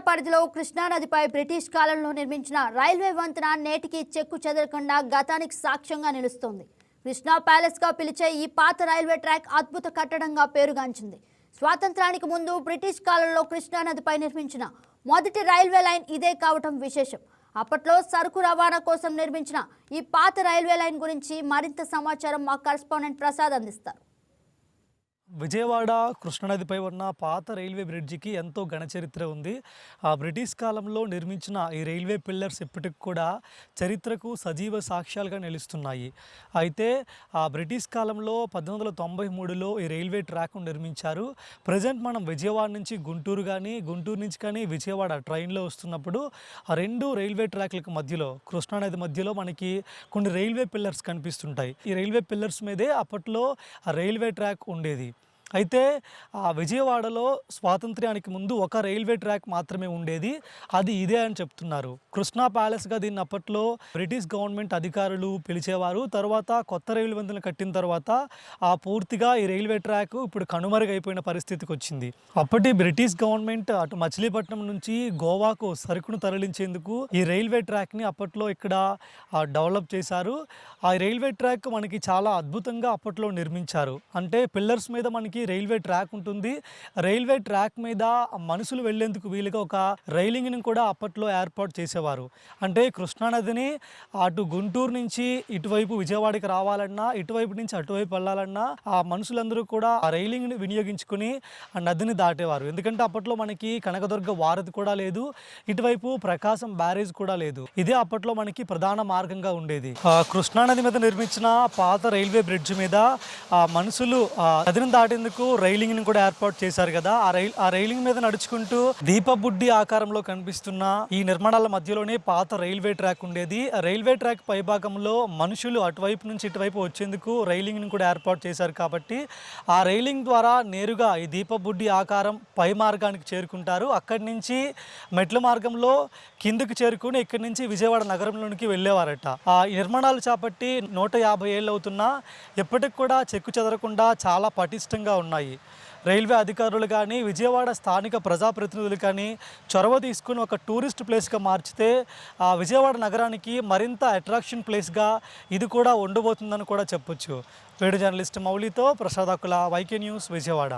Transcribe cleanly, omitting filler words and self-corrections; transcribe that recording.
పరిధిలో కృష్ణానదిపై బ్రిటిష్ కాలంలో నిర్మించిన రైల్వే వంతెన నేటికి చెక్కు చెదరకుండా గతానికి సాక్ష్యంగా నిలుస్తోంది. కృష్ణా ప్యాలెస్గా పిలిచే ఈ పాత రైల్వే ట్రాక్ అద్భుత కట్టడంగా పేరుగాంచింది. స్వాతంత్రానికి ముందు బ్రిటిష్ కాలంలో కృష్ణానదిపై నిర్మించిన మొదటి రైల్వే లైన్ ఇదే కావటం విశేషం. అప్పట్లో సరుకు రవాణా కోసం నిర్మించిన ఈ పాత రైల్వే లైన్ గురించి మరింత సమాచారం మా కరెస్పాండెంట్ ప్రసాద్ అందిస్తారు. విజయవాడ కృష్ణానదిపై ఉన్న పాత రైల్వే బ్రిడ్జికి ఎంతో ఘన చరిత్ర ఉంది. బ్రిటిష్ కాలంలో నిర్మించిన ఈ రైల్వే పిల్లర్స్ ఇప్పటికి కూడా చరిత్రకు సజీవ సాక్ష్యాలుగా నిలుస్తున్నాయి. అయితే బ్రిటిష్ కాలంలో 1893లో ఈ రైల్వే ట్రాక్ను నిర్మించారు. ప్రజెంట్ మనం విజయవాడ నుంచి గుంటూరు కానీ విజయవాడ ట్రైన్లో వస్తున్నప్పుడు ఆ రెండు రైల్వే ట్రాక్లకు మధ్యలో కృష్ణానది మధ్యలో మనకి కొన్ని రైల్వే పిల్లర్స్ కనిపిస్తుంటాయి. ఈ రైల్వే పిల్లర్స్ మీదే అప్పట్లో ఆ రైల్వే ట్రాక్ ఉండేది. అయితే విజయవాడలో స్వాతంత్ర్యానికి ముందు ఒక రైల్వే ట్రాక్ మాత్రమే ఉండేది. అది ఇదే అని చెప్తున్నారు. కృష్ణా ప్యాలెస్గా దీన్ని అప్పట్లో బ్రిటిష్ గవర్నమెంట్ అధికారులు పిలిచేవారు. తర్వాత కొత్త రైలు వంతెన కట్టిన తర్వాత పూర్తిగా ఈ రైల్వే ట్రాక్ ఇప్పుడు కనుమరుగైపోయిన పరిస్థితికి వచ్చింది. అప్పటి బ్రిటిష్ గవర్నమెంట్ అటు మచిలీపట్నం నుంచి గోవాకు సరుకును తరలించేందుకు ఈ రైల్వే ట్రాక్ని అప్పట్లో ఇక్కడ డెవలప్ చేశారు. ఆ రైల్వే ట్రాక్ మనకి చాలా అద్భుతంగా అప్పట్లో నిర్మించారు. అంటే పిల్లర్స్ మీద మనకి రైల్వే ట్రాక్ ఉంటుంది. రైల్వే ట్రాక్ మీద మనుషులు వెళ్లేందుకు వీలుగా ఒక రైలింగ్ని కూడా అప్పట్లో ఏర్పాటు చేసేవారు. అంటే కృష్ణానదిని అటు గుంటూరు నుంచి ఇటువైపు విజయవాడకి రావాలన్నా, ఇటువైపు నుంచి అటువైపు వెళ్ళాలన్నా ఆ మనుషులందరూ కూడా ఆ రైలింగ్ని వినియోగించుకుని ఆ నదిని దాటేవారు. ఎందుకంటే అప్పట్లో మనకి కనకదుర్గ వారధి కూడా లేదు, ఇటువైపు ప్రకాశం బ్యారేజ్ కూడా లేదు. ఇదే అప్పట్లో మనకి ప్రధాన మార్గంగా ఉండేది. కృష్ణానది మీద నిర్మించిన పాత రైల్వే బ్రిడ్జ్ మీద మనుషులు నదిని దాటేందుకు రైలింగ్ ని కూడా ఏర్పాటు చేశారు కదా. ఆ రైలింగ్ మీద నడుచుకుంటూ దీపబుడ్డి ఆకారంలో కనిపిస్తున్న ఈ నిర్మాణాల మధ్యలోనే పాత రైల్వే ట్రాక్ ఉండేది. రైల్వే ట్రాక్ పైభాగంలో మనుషులు అటువైపు నుంచి ఇటువైపు వచ్చేందుకు రైలింగ్ ని కూడా ఏర్పాటు చేశారు కాబట్టి ఆ రైలింగ్ ద్వారా నేరుగా ఈ దీపబుడ్డి ఆకారం పై మార్గానికి చేరుకుంటారు. అక్కడి నుంచి మెట్ల మార్గంలో కిందకు చేరుకుని ఇక్కడి నుంచి విజయవాడ నగరంలోనికి వెళ్ళేవారట. ఈ నిర్మాణాలు చేపట్టి 150 ఏళ్ళు అవుతున్నా ఎప్పటికి కూడా చెక్కు చెదరకుండా చాలా పటిష్టంగా ఉన్నాయి. రైల్వే అధికారులు కానీ విజయవాడ స్థానిక ప్రజాప్రతినిధులు కానీ చొరవ తీసుకుని ఒక టూరిస్ట్ ప్లేస్గా మార్చితే విజయవాడ నగరానికి మరింత అట్రాక్షన్ ప్లేస్గా ఇది కూడా ఉండబోతుందని కూడా చెప్పొచ్చు. వీడియో జర్నలిస్ట్ మౌలితో ప్రసాద్ అకుల, వైకే న్యూస్, విజయవాడ.